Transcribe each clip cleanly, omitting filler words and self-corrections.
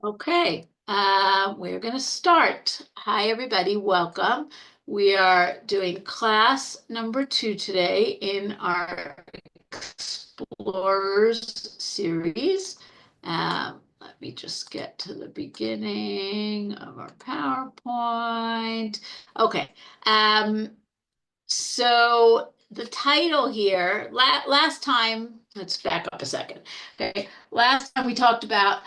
Okay, we're going to start. Hi, everybody. Welcome. We are doing class number 2 today in our Explorers series. Let me just get to the beginning of our PowerPoint. Okay. So the title here, last time, let's back up a second. Okay, last time we talked about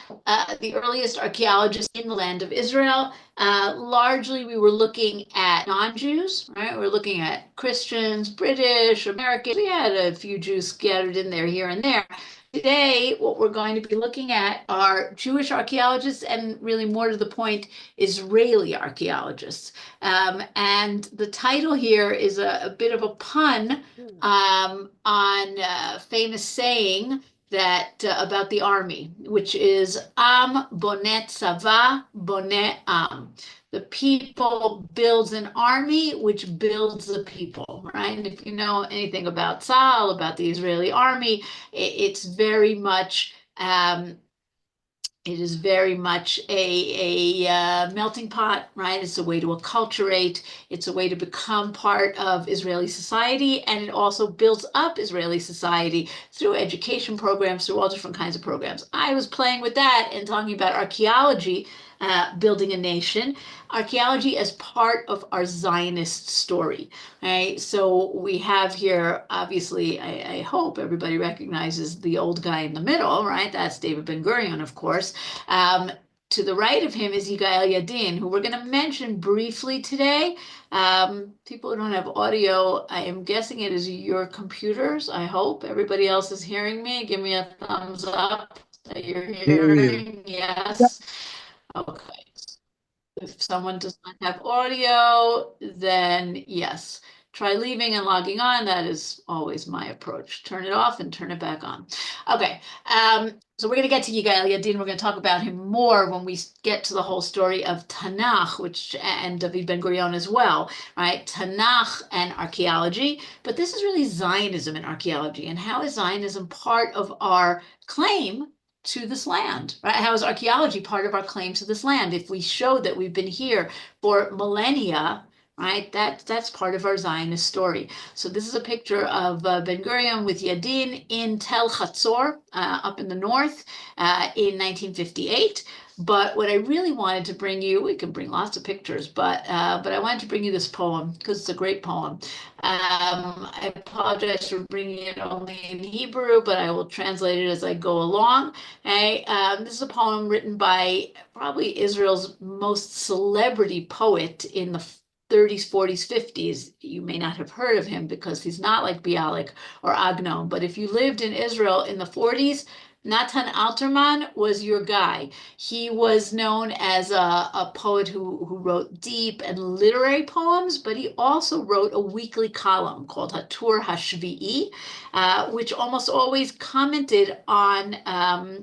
the earliest archaeologists in the land of Israel. Largely, we were looking at non-Jews, right? We're looking at Christians, British, Americans. We had a few Jews scattered in there here and there. Today, what we're going to be looking at are Jewish archaeologists and, really more to the point, Israeli archaeologists. And the title here is a bit of a pun on a famous saying that about the army, which is Am bonet tzava bonet am. The people builds an army, which builds the people, right? And if you know anything about Tzahal, about the Israeli army, it's very much it is very much a melting pot, right? It's a way to acculturate. It's a way to become part of Israeli society, and it also builds up Israeli society through education programs, through all different kinds of programs. I was playing with that and talking about archaeology, building a nation, archaeology as part of our Zionist story, right? So we have here, obviously, I hope everybody recognizes the old guy in the middle, right? That's David Ben-Gurion, of course. To the right of him is Yigael Yadin, who we're going to mention briefly today. People who don't have audio, I am guessing it is your computers. I hope everybody else is hearing me. Give me a thumbs up that you're Hear you. hearing. Yes. Okay. If someone does not have audio, then yes, try leaving and logging on. That is always my approach. Turn it off and turn it back on. Okay. So we're going to get to Yigael Yadin. We're going to talk about him more when we get to the whole story of Tanakh, which and David Ben-Gurion as well, right? Tanakh and archaeology. But this is really Zionism and archaeology. And how is Zionism part of our claim to this land, right? How is archaeology part of our claim to this land? If we show that we've been here for millennia, right, that's part of our Zionist story. So this is a picture of Ben Gurion with Yadin in Tel Hatzor, up in the north, in 1958. But what I really wanted to bring you, we can bring lots of pictures, but I wanted to bring you this poem because it's a great poem. I apologize for bringing it only in Hebrew, but I will translate it as I go along. Okay, this is a poem written by probably Israel's most celebrity poet in the 30s, 40s, 50s. You may not have heard of him because he's not like Bialik or Agnon, but if you lived in Israel in the 40s, Natan Alterman was your guy. He was known as a poet who wrote deep and literary poems, but he also wrote a weekly column called Hatur Hashvi'i, which almost always commented on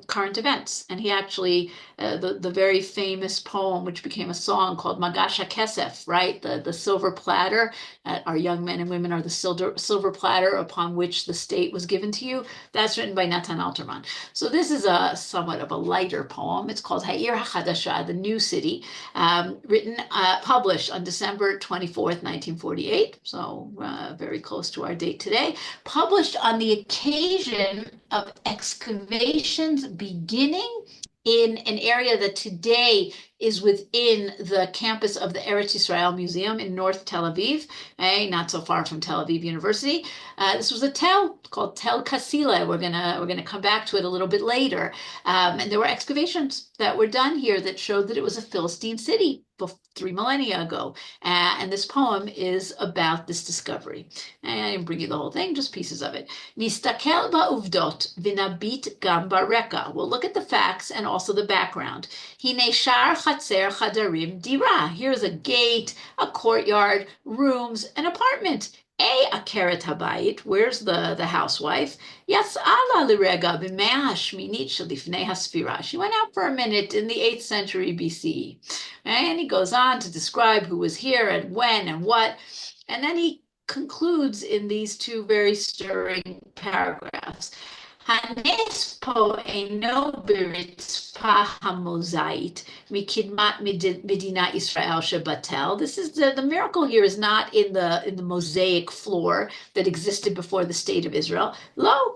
current events. And he actually, the very famous poem, which became a song called Magash HaKesef, right? The silver platter. Our young men and women are the silver platter upon which the state was given to you. That's written by Natan Alterman. So this is a somewhat of a lighter poem. It's called Ha'ir HaChadasha, the New City, published on December 24th, 1948. So very close to our date today. Published on the occasion of excavations beginning in an area that today is within the campus of the Eretz Israel Museum in North Tel Aviv, not so far from Tel Aviv University. This was a tell called Tel Kasile. We're gonna come back to it a little bit later. And there were excavations that were done here that showed that it was a Philistine city 3 millennia ago. And this poem is about this discovery. And I didn't bring you the whole thing, just pieces of it. Nistakel ba'uvdot v'nabit gam bareka. We'll look at the facts and also the background. Hine shar chatzer chadarim dira. Here's a gate, a courtyard, rooms, an apartment. Akeret habayit, where's the housewife? Yas'ala lirega b'mea hashminit shelifnei hasfira. She went out for a minute in the 8th century BCE. And he goes on to describe who was here and when and what. And then he concludes in these two very stirring paragraphs. הנס פה אינו ברצפה המוזאית מקדמת מדינת ישראל שבתל. This is the miracle here is not in the mosaic floor that existed before the state of Israel. לא.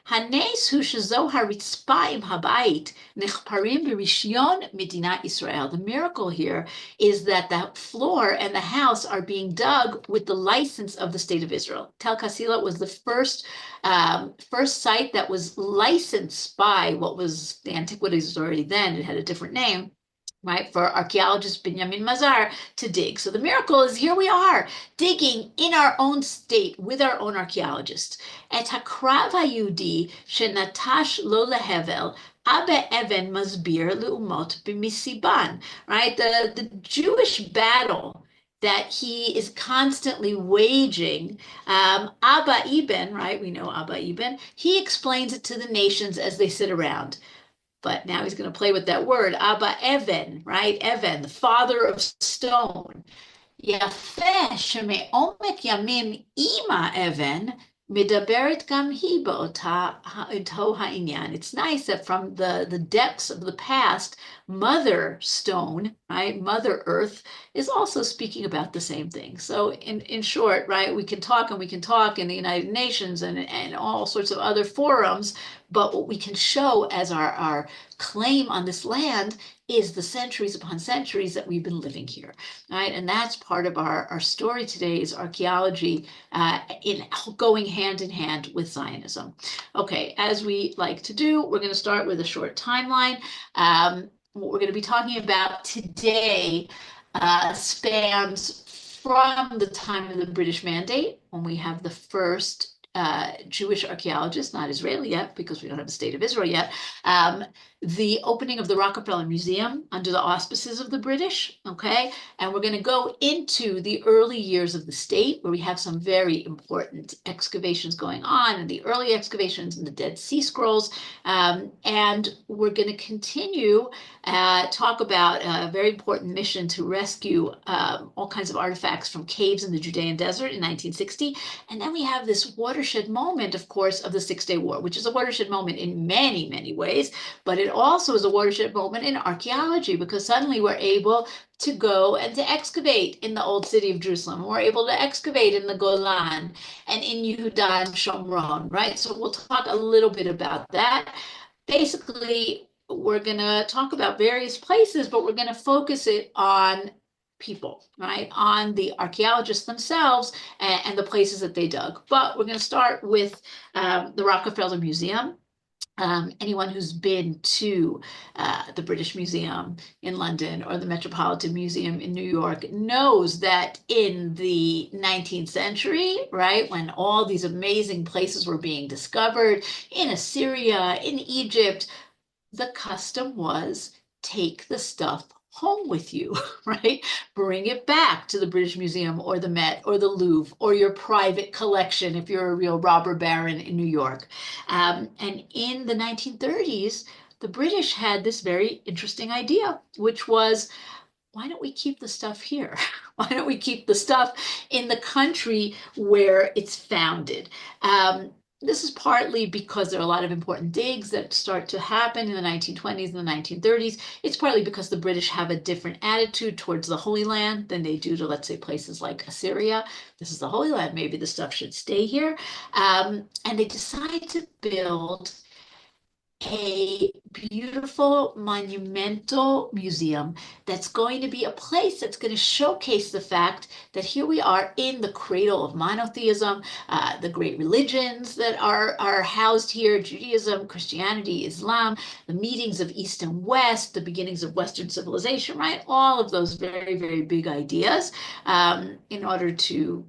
הנס הוא שזו הרצפה עם הבית נחפרים ברישיון מדינת ישראל. The miracle here is that the floor and the house are being dug with the license of the state of Israel. Tel Kasila was the first site that was licensed by what was the Antiquities Authority then. It had a different name, right, for archaeologist Binyamin Mazar to dig. So the miracle is here we are digging in our own state with our own archaeologists. Et hakrav hayudi shenatash lo lehevel abe even masbir leumot b'misiban, right? The Jewish battle that he is constantly waging, Abba Ibn, right? We know Abba Ibn. He explains it to the nations as they sit around. But now he's going to play with that word, Abba Evan, right? Evan, the father of stone. יפה שמעומק ימים אימא אבן מדברת גם היא באותו העניין. It's nice that from the depths of the past, Mother Stone, right, Mother Earth, is also speaking about the same thing. So in short, right, we can talk and we can talk in the United Nations and all sorts of other forums, but what we can show as our claim on this land is the centuries upon centuries that we've been living here, right? And that's part of our story today is archaeology in going hand in hand with Zionism. Okay, as we like to do, we're going to start with a short timeline. What we're going to be talking about today spans from the time of the British Mandate, when we have the first Jewish archaeologists, not Israeli yet, because we don't have the state of Israel yet, the opening of the Rockefeller Museum under the auspices of the British, okay? And we're going to go into the early years of the state, where we have some very important excavations going on, and the early excavations in the Dead Sea Scrolls. And we're going to continue talk about a very important mission to rescue all kinds of artifacts from caves in the Judean desert in 1960. And then we have this watershed moment, of course, of the Six-Day War, which is a watershed moment in many, many ways, but it also is a watershed moment in archaeology, because suddenly we're able to go and to excavate in the old city of Jerusalem. We're able to excavate in the Golan and in Yehuda and Shomron, right? So we'll talk a little bit about that. Basically, we're going to talk about various places, but we're going to focus it on people, right? On the archaeologists themselves and the places that they dug. But we're going to start with the Rockefeller Museum. Anyone who's been to the British Museum in London or the Metropolitan Museum in New York knows that in the 19th century, right, when all these amazing places were being discovered in Assyria, in Egypt, the custom was take the stuff home with you, right? Bring it back to the British Museum or the Met or the Louvre or your private collection if you're a real robber baron in New York. And in the 1930s, the British had this very interesting idea, which was, why don't we keep the stuff here? Why don't we keep the stuff in the country where it's founded? This is partly because there are a lot of important digs that start to happen in the 1920s and the 1930s. It's partly because the British have a different attitude towards the Holy Land than they do to, let's say, places like Assyria. This is the Holy Land. Maybe the stuff should stay here. And they decide to build a beautiful monumental museum that's going to be a place that's going to showcase the fact that here we are in the cradle of monotheism, the great religions that are housed here, Judaism, Christianity, Islam, the meetings of East and West, the beginnings of Western civilization, right? All of those very, very big ideas. In order to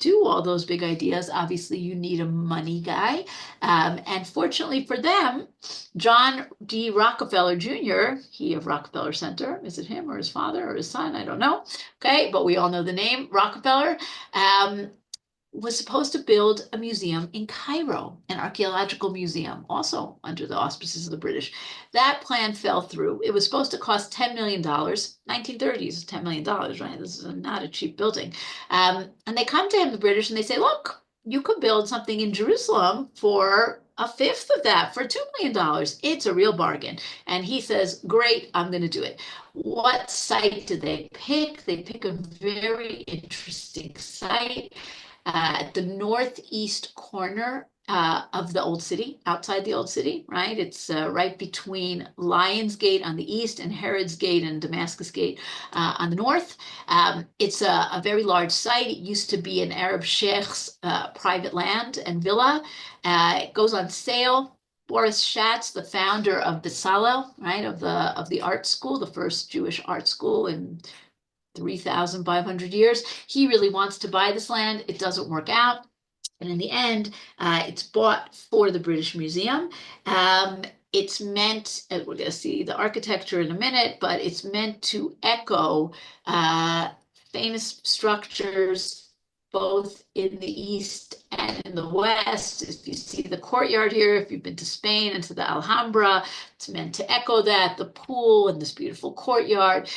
do all those big ideas, obviously you need a money guy. And fortunately for them, John D. Rockefeller Jr., he of Rockefeller Center, is it him or his father or his son? I don't know. Okay, but we all know the name Rockefeller. Was supposed to build a museum in Cairo, an archaeological museum, also under the auspices of the British. That plan fell through. It was supposed to cost $10 million. 1930s, $10 million, right? This is not a cheap building. And they come to him, the British, and they say, look, you could build something in Jerusalem for a fifth of that for $2 million. It's a real bargain. And he says, great, I'm going to do it. What site did they pick? They pick a very interesting site at the northeast corner of the old city, outside the old city, right? It's right between Lions Gate on the east and Herod's Gate and Damascus Gate on the north. It's a very large site. It used to be an Arab sheikh's private land and villa. It goes on sale. Boris Schatz, the founder of Bezalel, right, of the art school, the first Jewish art school in 3,500 years. He really wants to buy this land. It doesn't work out. And in the end, it's bought for the British Museum. It's meant, we're going to see the architecture in a minute, but it's meant to echo famous structures both in the east and in the west. If you see the courtyard here, if you've been to Spain and to the Alhambra, it's meant to echo that, the pool and this beautiful courtyard.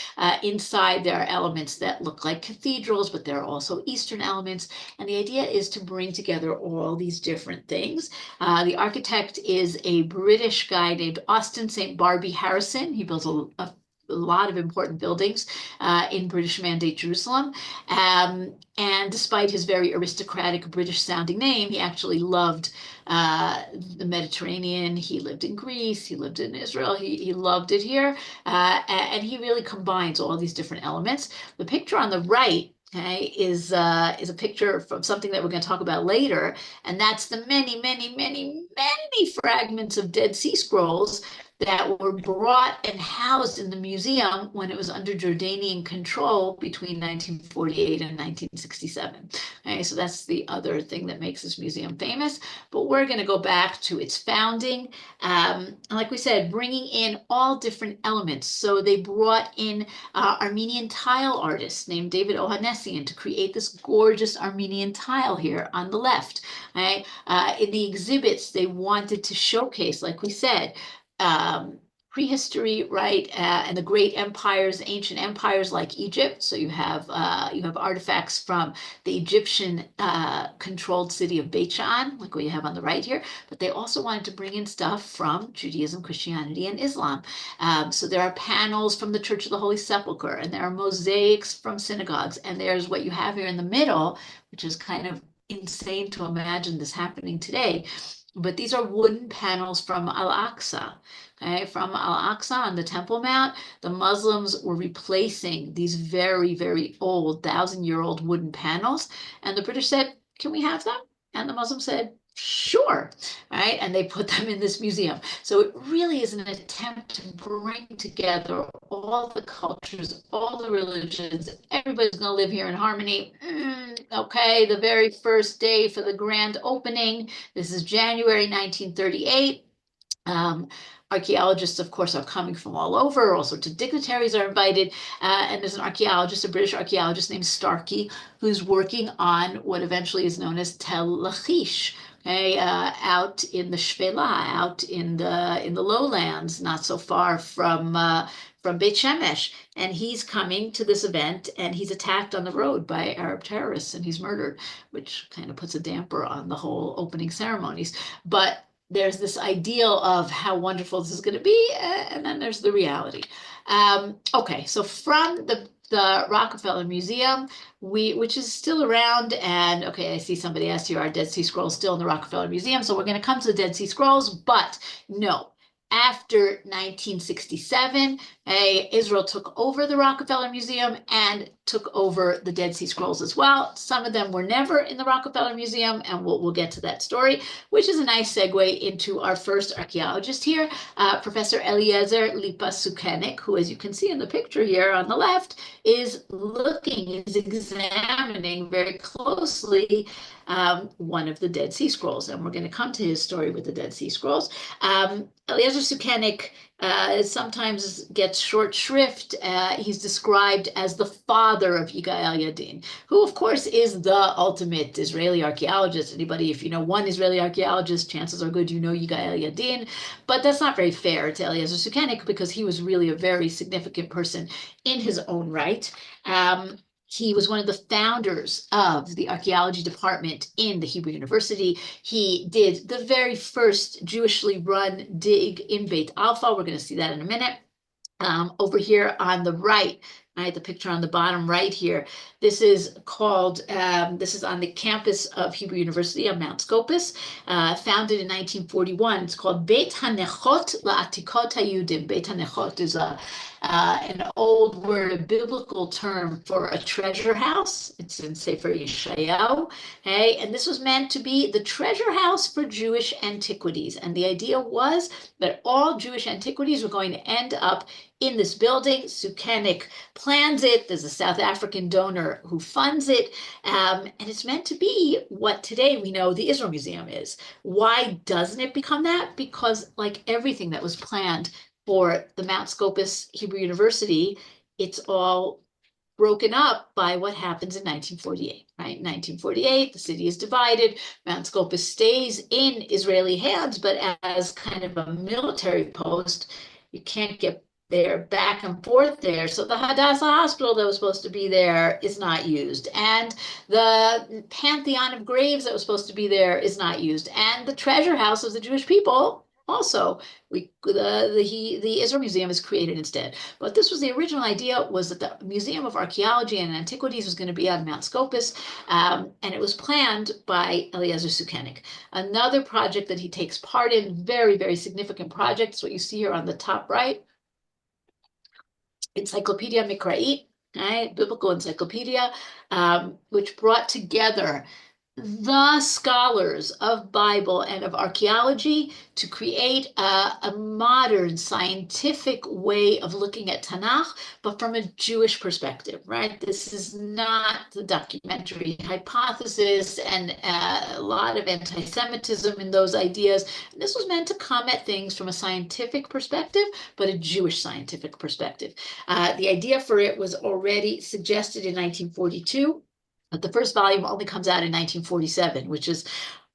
Inside, there are elements that look like cathedrals, but there are also Eastern elements. And the idea is to bring together all these different things. The architect is a British guy named Austin St. Barbie Harrison. He builds a lot of important buildings in British Mandate Jerusalem. And despite his very aristocratic British sounding name, he actually loved the Mediterranean. He lived in Greece, he lived in Israel, he loved it here. And he really combines all these different elements. The picture on the right, okay, is a picture from something that we're going to talk about later. And that's the many, many, many, many fragments of Dead Sea Scrolls that were brought and housed in the museum when it was under Jordanian control between 1948 and 1967. Okay, so that's the other thing that makes this museum famous. But we're going to go back to its founding. Like we said, bringing in all different elements. So they brought in Armenian tile artists named David Ohanessian to create this gorgeous Armenian tile here on the left. Right? In the exhibits, they wanted to showcase, like we said, prehistory, right, and the great empires, ancient empires like Egypt. So you have artifacts from the Egyptian controlled city of Beit Sha'an, like what you have on the right here. But they also wanted to bring in stuff from Judaism, Christianity, and Islam. So there are panels from the Church of the Holy Sepulchre, and there are mosaics from synagogues, and there's what you have here in the middle, which is kind of insane to imagine this happening today. But these are wooden panels from Al-Aqsa, okay? From Al-Aqsa on the Temple Mount. The Muslims were replacing these very, very old, 1,000-year-old wooden panels. And the British said, can we have them? And the Muslims said, sure, right? And they put them in this museum. So it really is an attempt to bring together all the cultures, all the religions. Everybody's going to live here in harmony. Okay, the very first day for the grand opening. This is January 1938. Archaeologists, of course, are coming from all over. All sorts of dignitaries are invited. And there's an archaeologist, a British archaeologist named Starkey, who's working on what eventually is known as Tel Lachish. Okay, out in the Shvela, out in the lowlands, not so far from Beit Shemesh. And he's coming to this event, and he's attacked on the road by Arab terrorists, and he's murdered, which kind of puts a damper on the whole opening ceremonies. But there's this ideal of how wonderful this is going to be, and then there's the reality. Okay, so from the Rockefeller Museum, which is still around, and okay, I see somebody asked you, are Dead Sea Scrolls still in the Rockefeller Museum? So we're going to come to the Dead Sea Scrolls, but no. After 1967, Israel took over the Rockefeller Museum and took over the Dead Sea Scrolls as well. Some of them were never in the Rockefeller Museum, and we'll get to that story, which is a nice segue into our first archaeologist here, Professor Eliezer Lipa-Sukenik, who, as you can see in the picture here on the left, is examining very closely one of the Dead Sea Scrolls, and we're going to come to his story with the Dead Sea Scrolls. Eliezer Sukenik sometimes gets short shrift. He's described as the father of Yigael Yadin, who of course is the ultimate Israeli archaeologist. Anybody, if you know one Israeli archaeologist, chances are good you know Yigael Yadin. But that's not very fair to Eliezer Sukenik because he was really a very significant person in his own right. He was one of the founders of the archaeology department in the Hebrew University. He did the very first Jewishly run dig in Beit Alpha. We're going to see that in a minute. Over here on the right, the picture on the bottom right here. This is called, this is on the campus of Hebrew University on Mount Scopus, founded in 1941. It's called Beit HaNechot La'atikot HaYudim. Beit HaNechot is an old word, a biblical term for a treasure house. It's in Sefer Yeshayahu. Okay, and this was meant to be the treasure house for Jewish antiquities. And the idea was that all Jewish antiquities were going to end up in this building. Sukenic plans it. There's a South African donor who funds it. And it's meant to be what today we know the Israel Museum is. Why doesn't it become that? Because like everything that was planned for the Mount Scopus Hebrew University, it's all broken up by what happens in 1948, right? 1948, the city is divided. Mount Scopus stays in Israeli hands, but as kind of a military post, you can't get there back and forth there. So the Hadassah Hospital that was supposed to be there is not used. And the Pantheon of Graves that was supposed to be there is not used. And the treasure house of the Jewish people also, the Israel Museum is created instead. But this was the original idea, was that the Museum of Archaeology and Antiquities was going to be on Mount Scopus, and it was planned by Eliezer Sukenic. Another project that he takes part in, very, very significant project, is what you see here on the top right. Encyclopedia Mikra'it, right? Biblical encyclopedia, which brought together the scholars of Bible and of archaeology to create a modern scientific way of looking at Tanakh, but from a Jewish perspective, right? This is not the documentary hypothesis and a lot of anti-Semitism in those ideas. And this was meant to come at things from a scientific perspective, but a Jewish scientific perspective. The idea for it was already suggested in 1942. But the first volume only comes out in 1947, which is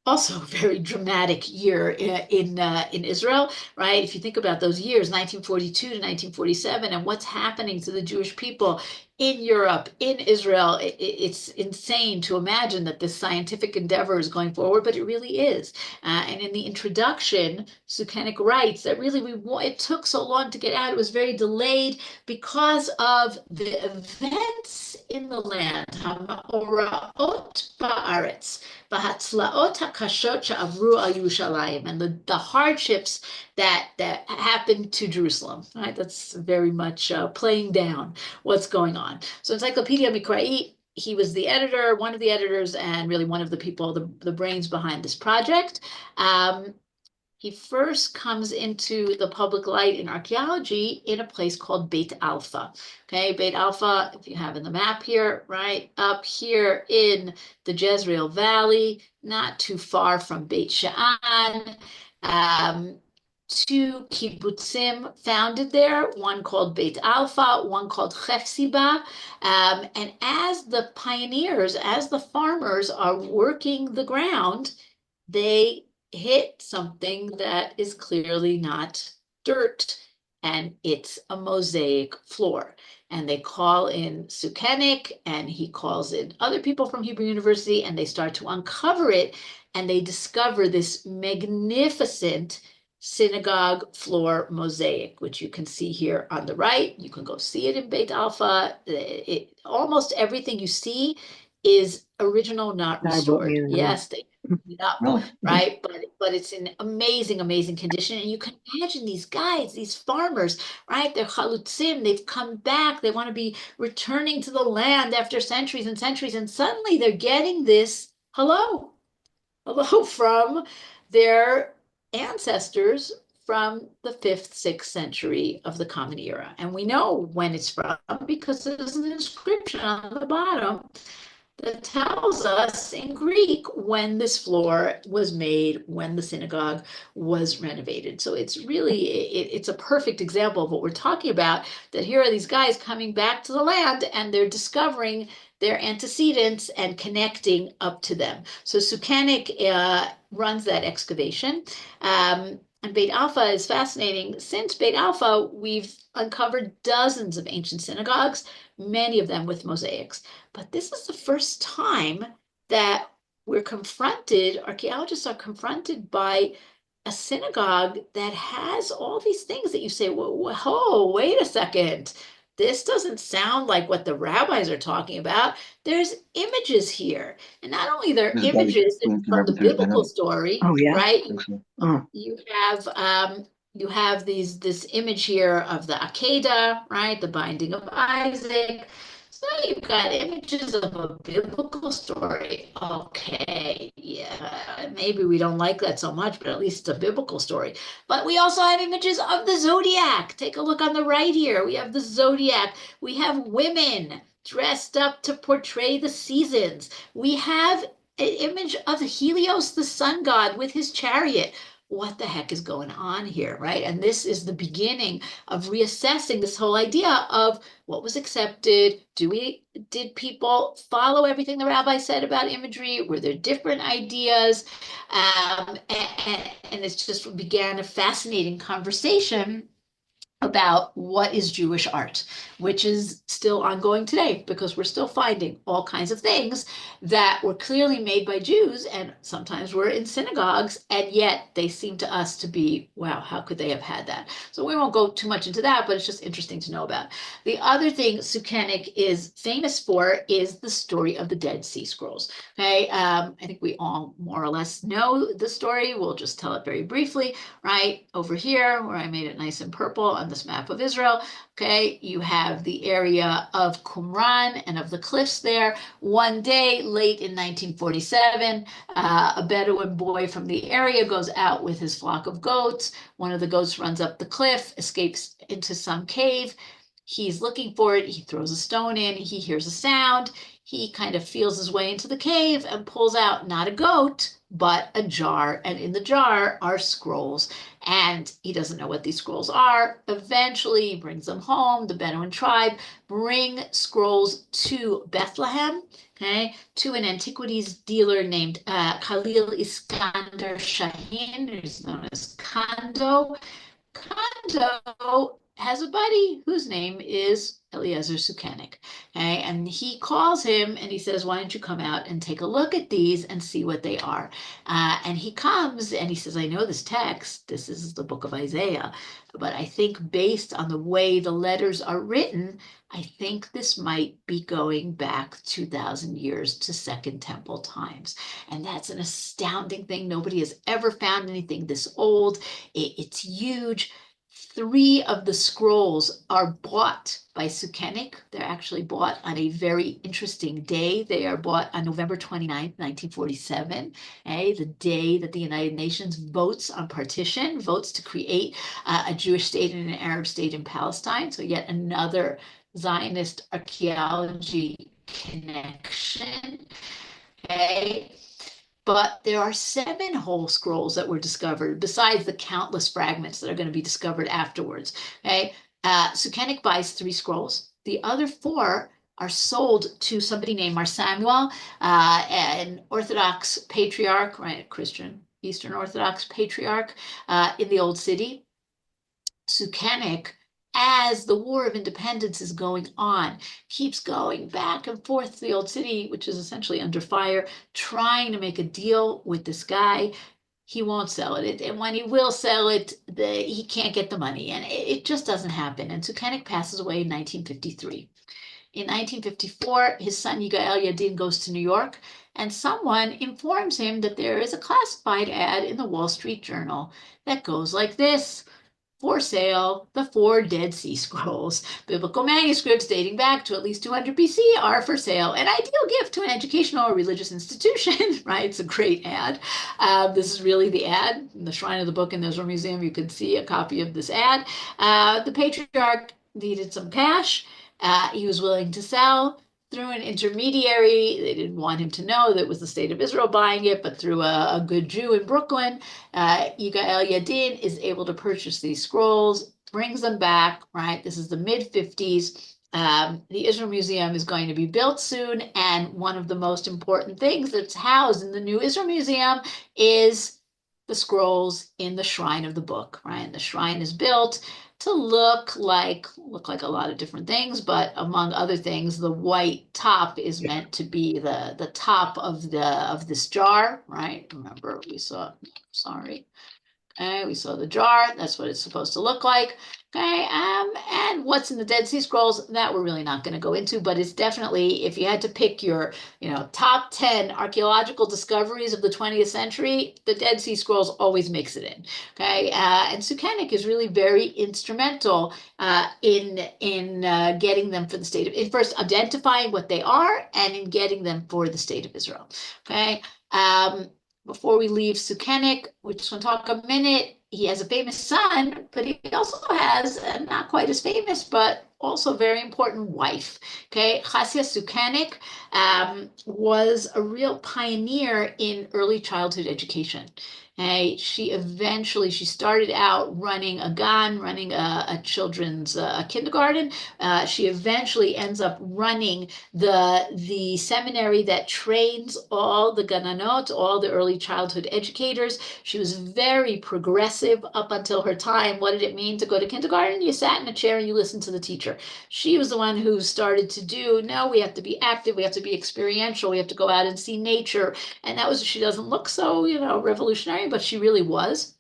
also a very dramatic year in Israel, right? If you think about those years, 1942 to 1947, and what's happening to the Jewish people in Europe, in Israel, it's insane to imagine that this scientific endeavor is going forward, but it really is. And in the introduction, Sukenic writes that really it took so long to get out. It was very delayed because of the events in the land, Ha'ma'ora'ot ba'aretz, V'hatzla'ot ha'kashot she'avru al Yerushalayim, and the hardships that happened to Jerusalem. Right, that's very much playing down what's going on. So Encyclopedia Mikra'it, he was the editor, one of the editors, and really one of the people, the brains behind this project. He first comes into the public light in archaeology in a place called Beit Alpha. Okay, Beit Alpha, if you have in the map here, right up here in the Jezreel Valley, not too far from Beit Sha'an. Two kibbutzim founded there, one called Beit Alpha, one called Hefsiba. And as the pioneers, as the farmers are working the ground, they hit something that is clearly not dirt, and it's a mosaic floor. And they call in Sukenic, and he calls in other people from Hebrew University, and they start to uncover it, and they discover this magnificent synagogue floor mosaic, which you can see here on the right. You can go see it in Beit Alpha. Almost everything you see is original, not restored. Yes, they it up, right? But it's in amazing, amazing condition. And you can imagine these guys, these farmers, right? They're chalutzim, they've come back, they want to be returning to the land after centuries and centuries, and suddenly they're getting this hello from their ancestors from the 5th, 6th century of the Common Era. And we know when it's from because there's an inscription on the bottom that tells us in Greek when this floor was made, when the synagogue was renovated. So it's really, it's a perfect example of what we're talking about, that here are these guys coming back to the land and they're discovering their antecedents and connecting up to them. So Sukenic runs that excavation. And Beit Alpha is fascinating. Since Beit Alpha, we've uncovered dozens of ancient synagogues, many of them with mosaics. But this is the first time that archaeologists are confronted by a synagogue that has all these things that you say, whoa, wait a second. This doesn't sound like what the rabbis are talking about. There's images here. And not only there are This guy images going to from the never take biblical that. story, Oh, yeah. right? Oh, You have this image here of the Akedah, right? The binding of Isaac. So you've got images of a biblical story. Okay, yeah, maybe we don't like that so much, but at least it's a biblical story. But we also have images of the zodiac. Take a look on the right here. We have the zodiac. We have women dressed up to portray the seasons. We have an image of Helios, the sun god, with his chariot. What the heck is going on here, right? And this is the beginning of reassessing this whole idea of what was accepted. Did people follow everything the rabbi said about imagery? Were there different ideas? And it's just began a fascinating conversation about what is Jewish art, which is still ongoing today because we're still finding all kinds of things that were clearly made by Jews and sometimes were in synagogues, and yet they seem to us to be, wow, how could they have had that? So we won't go too much into that, but it's just interesting to know about. The other thing Shukenik is famous for is the story of the Dead Sea Scrolls. Okay, I think we all more or less know the story. We'll just tell it very briefly. Right over here, where I made it nice and purple on this map of Israel. Okay, you have the area of Qumran and of the cliffs there. One day, late in 1947, a Bedouin boy from the area goes out with his flock of goats. One of the goats runs up the cliff, escapes into some cave. He's looking for it. He throws a stone in. He hears a sound. He kind of feels his way into the cave and pulls out not a goat, but a jar. And in the jar are scrolls. And he doesn't know what these scrolls are. Eventually, he brings them home. The Bedouin tribe bring scrolls to Bethlehem, okay, to an antiquities dealer named Khalil Iskander Shahin, who's known as Kondo. Kondo has a buddy whose name is Eliezer Shukenik. Okay, and he calls him and he says, why don't you come out and take a look at these and see what they are? And he comes and he says, I know this text. This is the book of Isaiah. But I think based on the way the letters are written, I think this might be going back 2,000 years to Second Temple times. And that's an astounding thing. Nobody has ever found anything this old. It's huge. 3 of the scrolls are bought by Shukenik. They're actually bought on a very interesting day. They are bought on November 29th, 1947, the day that the United Nations votes on partition, votes to create a Jewish state and an Arab state in Palestine. So yet another Zionist archaeology connection. Okay. But there are 7 whole scrolls that were discovered, besides the countless fragments that are going to be discovered afterwards. Okay, Shukenik buys 3 scrolls. The other 4 are sold to somebody named Mar Samuel, an Orthodox patriarch, right, Christian Eastern Orthodox patriarch in the Old City. Shukenik, as the War of Independence is going on, keeps going back and forth to the Old City, which is essentially under fire, trying to make a deal with this guy. He won't sell it. And when he will sell it, he can't get the money. And it just doesn't happen. And Shukenik passes away in 1953. In 1954, his son Yigael Yadin goes to New York, and someone informs him that there is a classified ad in the Wall Street Journal that goes like this: for sale, the 4 Dead Sea Scrolls. Biblical manuscripts dating back to at least 200 BC are for sale. An ideal gift to an educational or religious institution, right? It's a great ad. This is really the ad. In the Shrine of the Book in the Israel Museum, you can see a copy of this ad. The patriarch needed some cash. He was willing to sell through an intermediary. They didn't want him to know that it was the state of Israel buying it, but through a good Jew in Brooklyn, Yigael Yadin is able to purchase these scrolls, brings them back, right? This is the mid-50s. The Israel Museum is going to be built soon, and one of the most important things that's housed in the new Israel Museum is the scrolls in the Shrine of the Book, right? And the shrine is built to look like a lot of different things, but among other things, the white top is meant to be the top of this jar, right? Remember, we saw, sorry. Okay, we saw the jar. That's what it's supposed to look like. Okay, and what's in the Dead Sea Scrolls, that we're really not going to go into, but it's definitely, if you had to pick your, top 10 archaeological discoveries of the 20th century, the Dead Sea Scrolls always makes it in. Okay, and Sukenik is really very instrumental in getting them for the state of, in first identifying what they are and in getting them for the state of Israel. Okay. Before we leave Sukenik, we're just going to talk a minute. He has a famous son, but he also has a not quite as famous, but also very important wife. Okay, Chassia Sukenik was a real pioneer in early childhood education. Okay, she started out running a gan, running a children's kindergarten. She eventually ends up running the seminary that trains all the gananot, all the early childhood educators. She was very progressive up until her time. What did it mean to go to kindergarten? You sat in a chair and you listened to the teacher. She was the one who started to do, no, we have to be active, we have to be experiential, we have to go out and see nature. And that was, she doesn't look so, revolutionary, but she really was.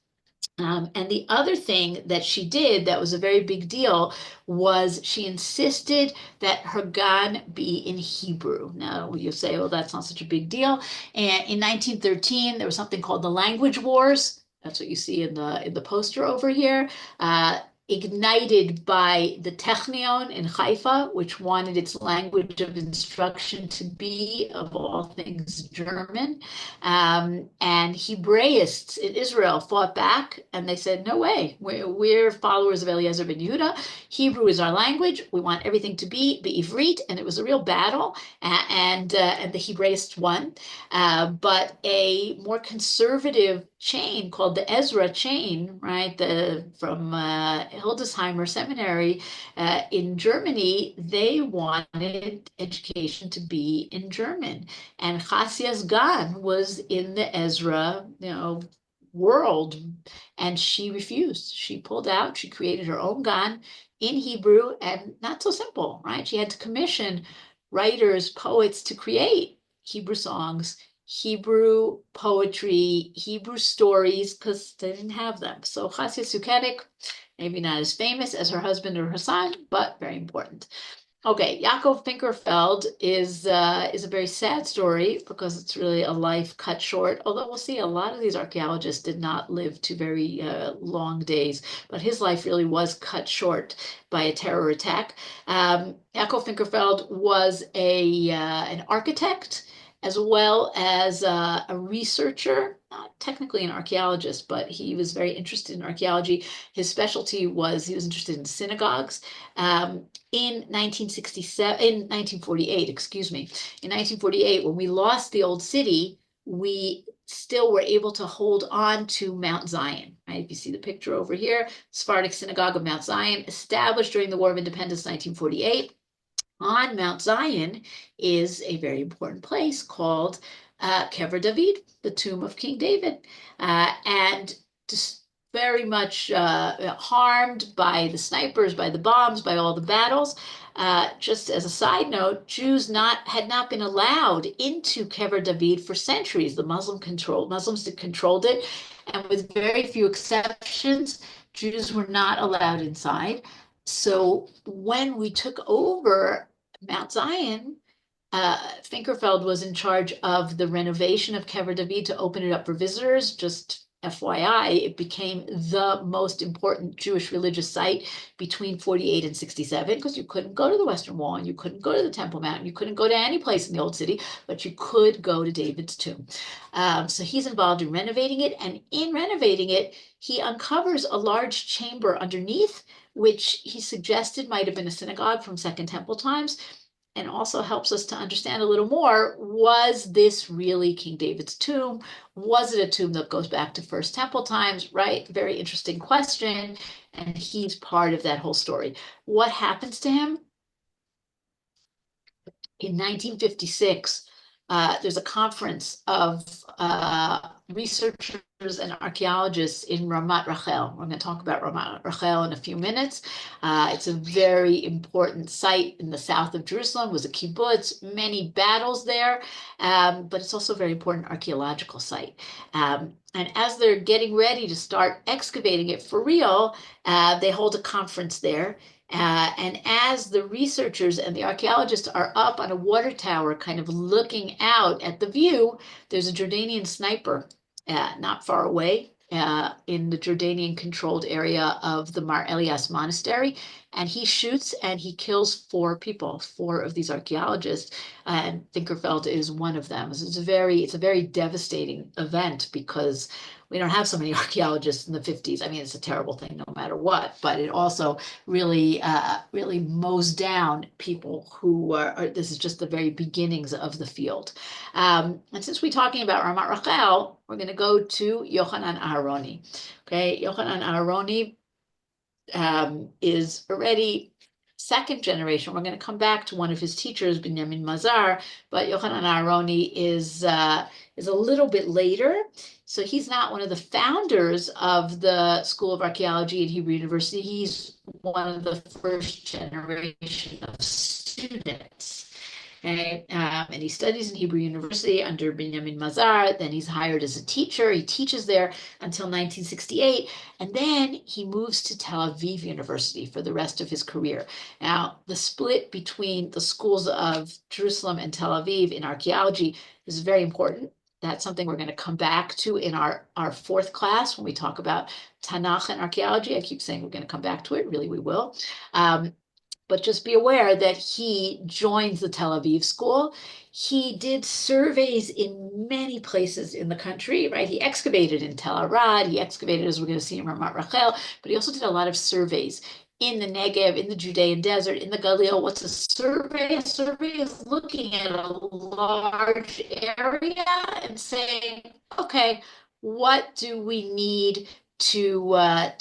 And the other thing that she did that was a very big deal was she insisted that her gan be in Hebrew. Now you say, well, that's not such a big deal. And in 1913, there was something called the Language Wars. That's what you see in the poster over here. Ignited by the Technion in Haifa, which wanted its language of instruction to be, of all things, German. And Hebraists in Israel fought back, and they said, no way, we're followers of Eliezer ben Yehuda. Hebrew is our language. We want everything to be Ivrit, and it was a real battle, and the Hebraists won. But a more conservative chain called the Ezra chain, right, from Hildesheimer Seminary in Germany, they wanted education to be in German. And Chassia's gan was in the Ezra, world, and she refused. She pulled out. She created her own gan in Hebrew, and not so simple, right? She had to commission writers, poets to create Hebrew songs, Hebrew poetry, Hebrew stories, because they didn't have them. So Chassia Sukenik, maybe not as famous as her husband or her son, but very important. Okay, Yaakov Finkerfeld is a very sad story because it's really a life cut short. Although we'll see, a lot of these archaeologists did not live to very long days, but his life really was cut short by a terror attack. Yaakov Finkerfeld was an architect as well as a researcher, not technically an archaeologist, but he was very interested in archaeology. His specialty was he was interested in synagogues. In 1948, excuse me, in 1948, when we lost the old city, we still were able to hold on to Mount Zion, right? If you see the picture over here, Sephardic Synagogue of Mount Zion, established during the War of Independence, 1948. On Mount Zion is a very important place called Kever David, the tomb of King David, and just very much harmed by the snipers, by the bombs, by all the battles. Just as a side note, Jews had not been allowed into Kever David for centuries. The Muslims had controlled it, and with very few exceptions, Jews were not allowed inside. So when we took over Mount Zion, Finkerfeld was in charge of the renovation of Kever David to open it up for visitors. Just FYI, it became the most important Jewish religious site between 48 and 67 because you couldn't go to the Western Wall and you couldn't go to the Temple Mount, and you couldn't go to any place in the Old City, but you could go to David's tomb. So he's involved in renovating it, and in renovating it, he uncovers a large chamber underneath, which he suggested might have been a synagogue from Second Temple times, and also helps us to understand a little more, was this really King David's tomb? Was it a tomb that goes back to First Temple times, right? Very interesting question, and he's part of that whole story. What happens to him? In 1956, there's a conference of researchers and archaeologists in Ramat Rachel. We're going to talk about Ramat Rachel in a few minutes. It's a very important site in the south of Jerusalem. It was a kibbutz, many battles there, but it's also a very important archaeological site. And as they're getting ready to start excavating it for real, they hold a conference there. And as the researchers and the archaeologists are up on a water tower, kind of looking out at the view, there's a Jordanian sniper not far away in the Jordanian controlled area of the Mar Elias monastery. And he shoots and he kills 4 people, 4 of these archaeologists. And Finkerfeld is one of them. So it's a very devastating event because we don't have so many archaeologists in the 50s. I mean, it's a terrible thing no matter what, but it also really mows down people who this is just the very beginnings of the field. And since we're talking about Ramat Rachel, we're going to go to Yochanan Aharoni. Okay, Yochanan Aharoni is already second generation. We're going to come back to one of his teachers, Binyamin Mazar, but Yochanan Aharoni is a little bit later. So he's not one of the founders of the School of Archaeology at Hebrew University. He's one of the first generation of students. Okay. And he studies in Hebrew University under Binyamin Mazar. Then he's hired as a teacher. He teaches there until 1968. And then he moves to Tel Aviv University for the rest of his career. Now, the split between the schools of Jerusalem and Tel Aviv in archaeology is very important. That's something we're going to come back to in our 4th class when we talk about Tanakh and archaeology. I keep saying we're going to come back to it. Really, we will. But just be aware that he joins the Tel Aviv school. He did surveys in many places in the country, right? He excavated in Tel Arad. He excavated, as we're going to see, in Ramat Rachel, but he also did a lot of surveys in the Negev, in the Judean desert, in the Galil. What's a survey? A survey is looking at a large area and saying, okay, what do we need to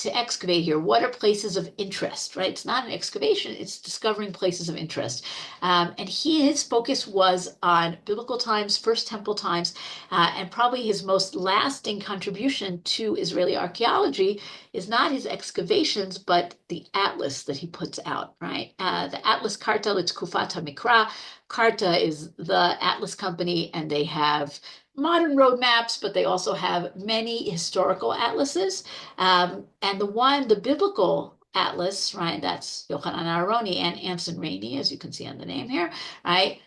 excavate here? What are places of interest, right? It's not an excavation, it's discovering places of interest. And his focus was on biblical times, First Temple times, and probably his most lasting contribution to Israeli archaeology is not his excavations, but the atlas that he puts out, right? The Atlas Karta Litkufat HaMikra. Karta is the atlas company, and they have modern road maps, but they also have many historical atlases. And the biblical atlas, right, that's Yochanan Aharoni and Anson Rainey, as you can see on the name here, right?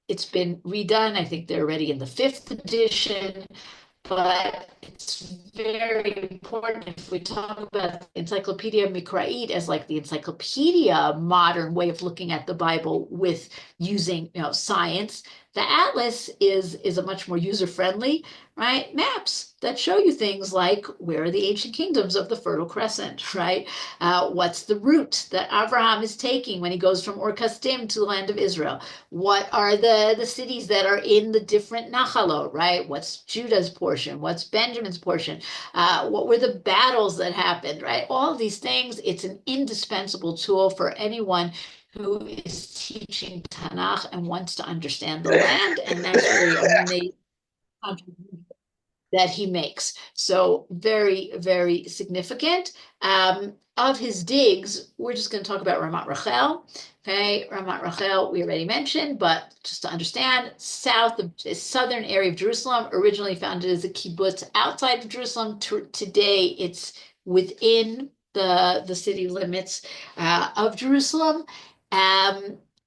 It's been redone. I think they're already in the 5th edition. But it's very important if we talk about Encyclopedia Mikra'it as like the encyclopedia modern way of looking at the Bible with using science. The atlas is a much more user-friendly, right? Maps that show you things like where are the ancient kingdoms of the Fertile Crescent, right? What's the route that Abraham is taking when he goes from Ur Kasdim to the land of Israel? What are the cities that are in the different Nachalot, right? What's Judah's portion? What's Benjamin's portion? What were the battles that happened, right? All of these things, it's an indispensable tool for anyone who is teaching Tanakh and wants to understand the land, and that's really a major contribution that he makes. So very, very significant. Of his digs, we're just going to talk about Ramat Rachel. Okay, Ramat Rachel we already mentioned, but just to understand, southern area of Jerusalem, originally founded as a kibbutz outside of Jerusalem. Today, it's within the city limits of Jerusalem.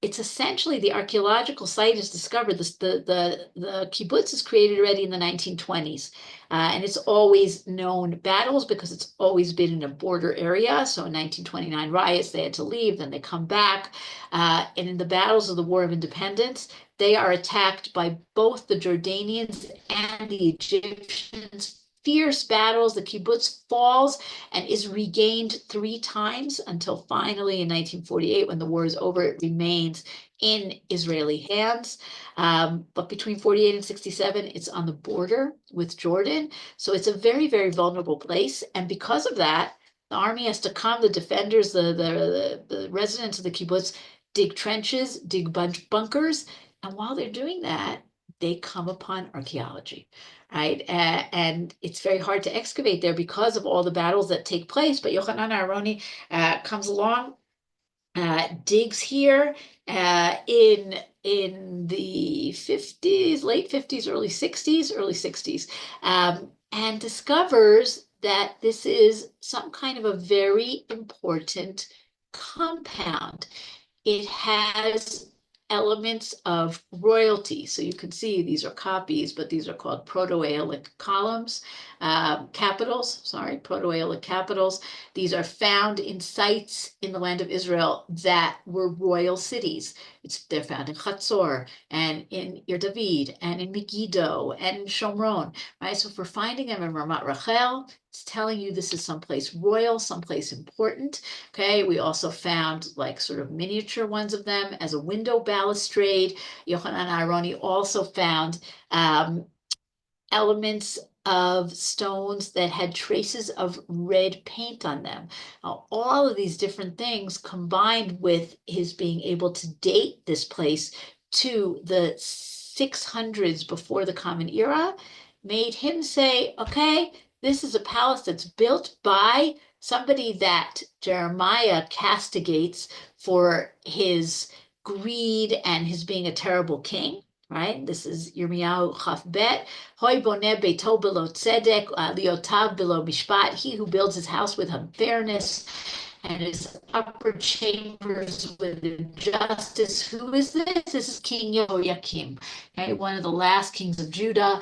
It's essentially the archaeological site is discovered. The kibbutz is created already in the 1920s, and it's always known battles because it's always been in a border area. So in 1929 riots, they had to leave, then they come back, and in the battles of the War of Independence, they are attacked by both the Jordanians and the Egyptians. Fierce battles, the kibbutz falls and is regained 3 times until finally in 1948, when the war is over, it remains in Israeli hands. But between 48 and 67, it's on the border with Jordan. So it's a very, very vulnerable place. And because of that, the army has to come, the defenders, the residents of the kibbutz dig trenches, dig bunkers. And while they're doing that, they come upon archaeology, right? And it's very hard to excavate there because of all the battles that take place. But Yochanan Aharoni comes along, digs here in the 50s, late 50s, early 60s, and discovers that this is some kind of a very important compound. It has elements of royalty. So you can see these are copies, but these are called Proto-Aeolic columns, capitals, sorry, Proto-Aeolic capitals. These are found in sites in the land of Israel that were royal cities. They're found in Chatzor and in Ir David and in Megiddo and in Shomron, right? So if we're finding them in Ramat Rachel, it's telling you this is someplace royal, someplace important. Okay, we also found like sort of miniature ones of them as a window balustrade. Yochanan Aharoni also found elements of stones that had traces of red paint on them. Now, all of these different things combined with his being able to date this place to the 600s before the Common Era made him say, okay, this is a palace that's built by somebody that Jeremiah castigates for his greed and his being a terrible king, right? This is Yirmiyahu Chaf Bet. Hoy boneh beito below tzedek, liotav below mishpat. He who builds his house with unfairness and his upper chambers with injustice. Who is this? This is King Jehoiakim, okay, one of the last kings of Judah,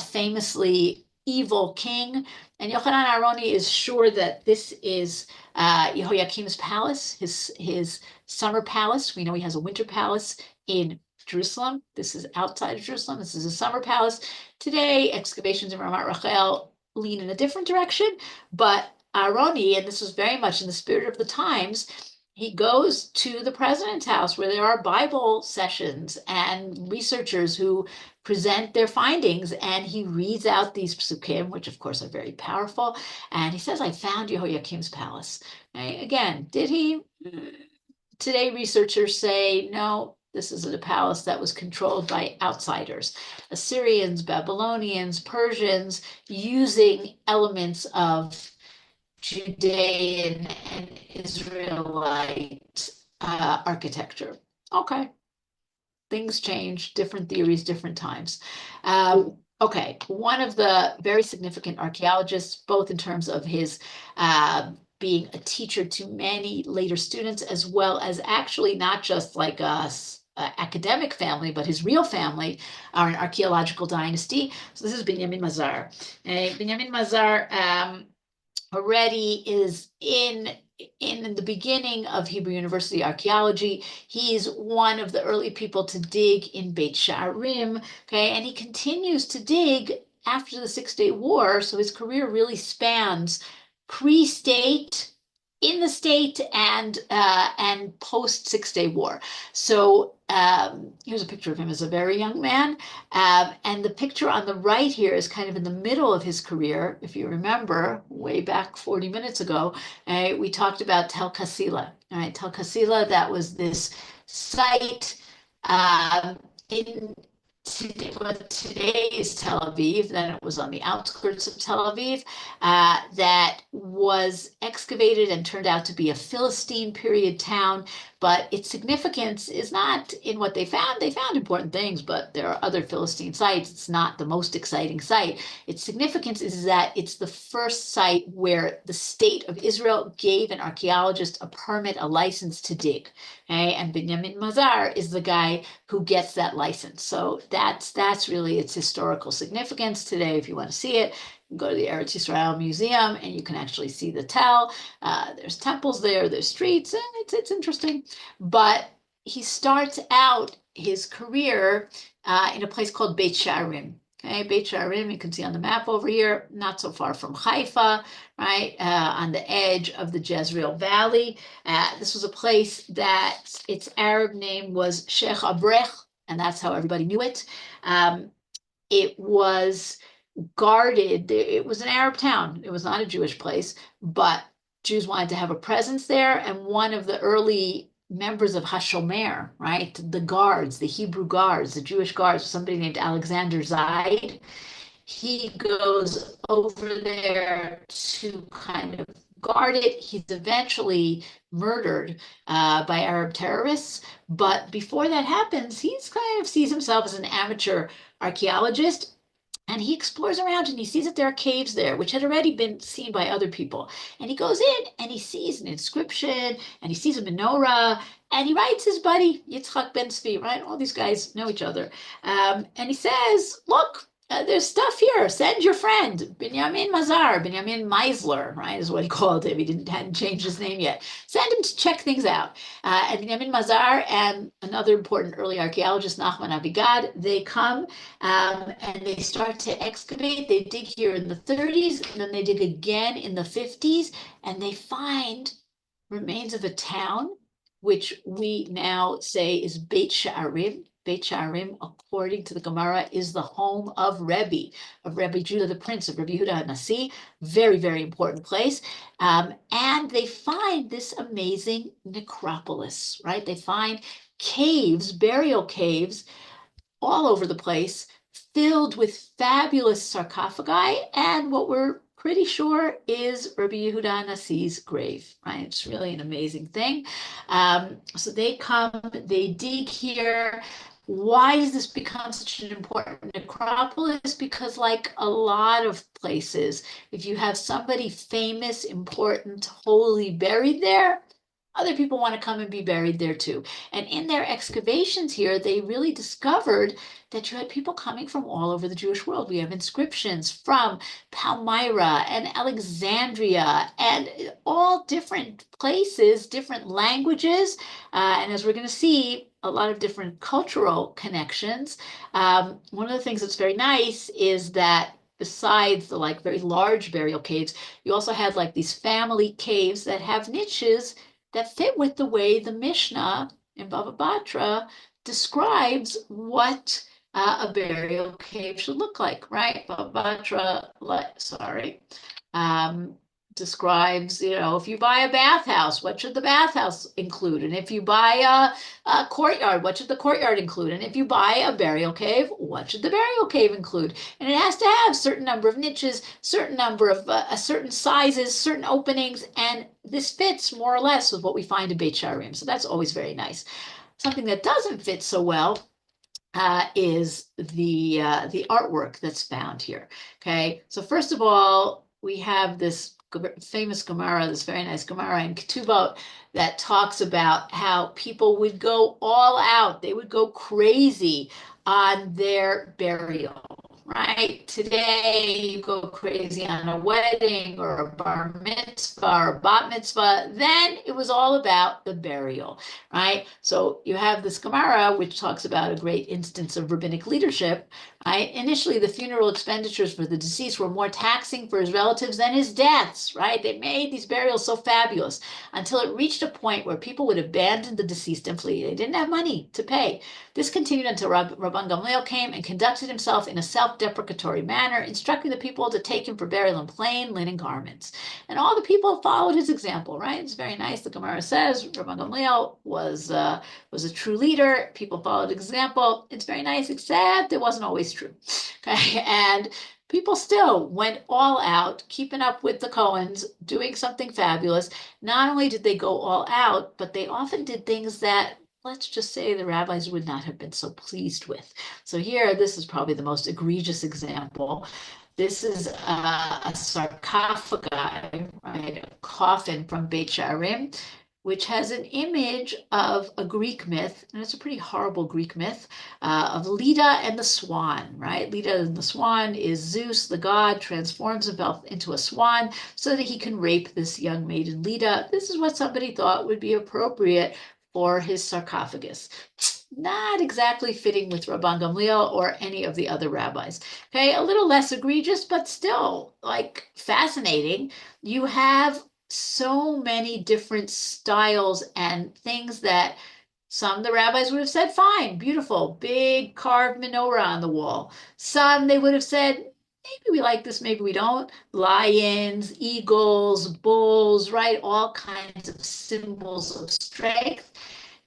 famously evil king. And Yochanan Aharoni is sure that this is Jehoiakim's palace, his summer palace. We know he has a winter palace in Jerusalem. This is outside of Jerusalem. This is a summer palace. Today, excavations in Ramat Rachel lean in a different direction, but Aharoni, and this was very much in the spirit of the times, he goes to the president's house where there are Bible sessions and researchers who present their findings, and he reads out these psukim, which of course are very powerful, and he says, I found Jehoiakim's palace. Okay? Again, did he? Today, researchers say, no, this is a palace that was controlled by outsiders, Assyrians, Babylonians, Persians, using elements of Judean and Israelite architecture. Okay, things change, different theories, different times. Okay, one of the very significant archaeologists, both in terms of his being a teacher to many later students, as well as actually not just like a academic family, but his real family are an archaeological dynasty. So this is Binyamin Mazar. Binyamin Mazar already is in the beginning of Hebrew University archaeology. He's one of the early people to dig in Beit Sha'arim, okay, and he continues to dig after the Six-Day War, so his career really spans pre-state, in the state, and post Six-Day War. So here's a picture of him as a very young man. And the picture on the right here is kind of in the middle of his career. If you remember, way back 40 minutes ago, we talked about Tel Kasila. All right, Tel Kasila, that was this site in what today is Tel Aviv, then it was on the outskirts of Tel Aviv, that was excavated and turned out to be a Philistine period town. But its significance is not in what they found. They found important things, but there are other Philistine sites. It's not the most exciting site. Its significance is that it's the first site where the state of Israel gave an archaeologist a permit, a license to dig. Okay? And Binyamin Mazar is the guy who gets that license. So that's really its historical significance today. If you want to see it, go to the Eretz Yisrael Museum and you can actually see the Tel. There's temples there, there's streets, and it's interesting. But he starts out his career in a place called Beit Sha'arim. Okay, Beit Sha'arim, you can see on the map over here, not so far from Haifa, right, on the edge of the Jezreel Valley. This was a place that its Arab name was Sheikh Abrech, and that's how everybody knew it. It was guarded. It was an Arab town. It was not a Jewish place, but Jews wanted to have a presence there. And one of the early members of Hashomer, right? The guards, the Hebrew guards, the Jewish guards, somebody named Alexander Zaid. He goes over there to kind of guard it. He's eventually murdered by Arab terrorists. But before that happens, he's kind of sees himself as an amateur archaeologist. And he explores around and he sees that there are caves there, which had already been seen by other people. And he goes in and he sees an inscription and he sees a menorah and he writes his buddy Yitzchak Ben Tzvi, right? All these guys know each other. And he says, look, there's stuff here. Send your friend, Binyamin Mazar, Binyamin Meisler, right, is what he called him. Hadn't changed his name yet. Send him to check things out. And Binyamin Mazar and another important early archaeologist, Nachman Avigad, they come and they start to excavate. They dig here in the 30s, and then they dig again in the 50s, and they find remains of a town, which we now say is Beit Sha'arim. Beit Sha'arim, according to the Gemara, is the home of Rebbe Judah the Prince, of Rebbe Yehuda HaNasi. Very, very important place. And they find this amazing necropolis, right? They find caves, burial caves, all over the place, filled with fabulous sarcophagi and what we're pretty sure is Rabbi Yehuda Nasi's grave, right? It's really an amazing thing. So they come, they dig here. Why does this become such an important necropolis? Because like a lot of places, if you have somebody famous, important, holy buried there, other people want to come and be buried there too. And in their excavations here, they really discovered that you had people coming from all over the Jewish world. We have inscriptions from Palmyra and Alexandria and all different places, different languages. And as we're going to see, a lot of different cultural connections. One of the things that's very nice is that besides the like very large burial caves, you also had like these family caves that have niches that fit with the way the Mishnah in Baba Batra describes what a burial cave should look like, right? Baba Batra, describes, if you buy a bathhouse, what should the bathhouse include? And if you buy a courtyard, what should the courtyard include? And if you buy a burial cave, what should the burial cave include? And it has to have certain number of niches, certain number of certain sizes, certain openings, and this fits more or less with what we find in Beit Sha'arim. So that's always very nice. Something that doesn't fit so well is the artwork that's found here. Okay, so first of all, we have this famous Gemara, this very nice Gemara in Ketubot that talks about how people would go all out. They would go crazy on their burial, right? Today, you go crazy on a wedding or a bar mitzvah or a bat mitzvah. Then it was all about the burial, right? So you have this Gemara, which talks about a great instance of rabbinic leadership, right? Initially, the funeral expenditures for the deceased were more taxing for his relatives than his deaths, right? They made these burials so fabulous until it reached a point where people would abandon the deceased and flee. They didn't have money to pay. This continued until Rabban Gamliel came and conducted himself in a self-deprecatory manner, instructing the people to take him for burial in plain linen garments. And all the people followed his example, right? It's very nice. The Gemara says Rabban Gamliel was a true leader. People followed his example. It's very nice, except it wasn't always true. Okay, and people still went all out, keeping up with the Cohens, doing something fabulous. Not only did they go all out, but they often did things that, let's just say, the rabbis would not have been so pleased with. So here, this is probably the most egregious example. This is a sarcophagi, right, a coffin from Beit Sha'arim, which has an image of a Greek myth, and it's a pretty horrible Greek myth, of Leda and the swan, right? Leda and the swan is Zeus, the god, transforms himself into a swan so that he can rape this young maiden Leda. This is what somebody thought would be appropriate for his sarcophagus. Not exactly fitting with Rabban Gamliel or any of the other rabbis. Okay, a little less egregious, but still like fascinating. You have so many different styles and things that some the rabbis would have said, fine, beautiful, big carved menorah on the wall. Some they would have said, maybe we like this, maybe we don't. Lions, eagles, bulls, right? All kinds of symbols of strength.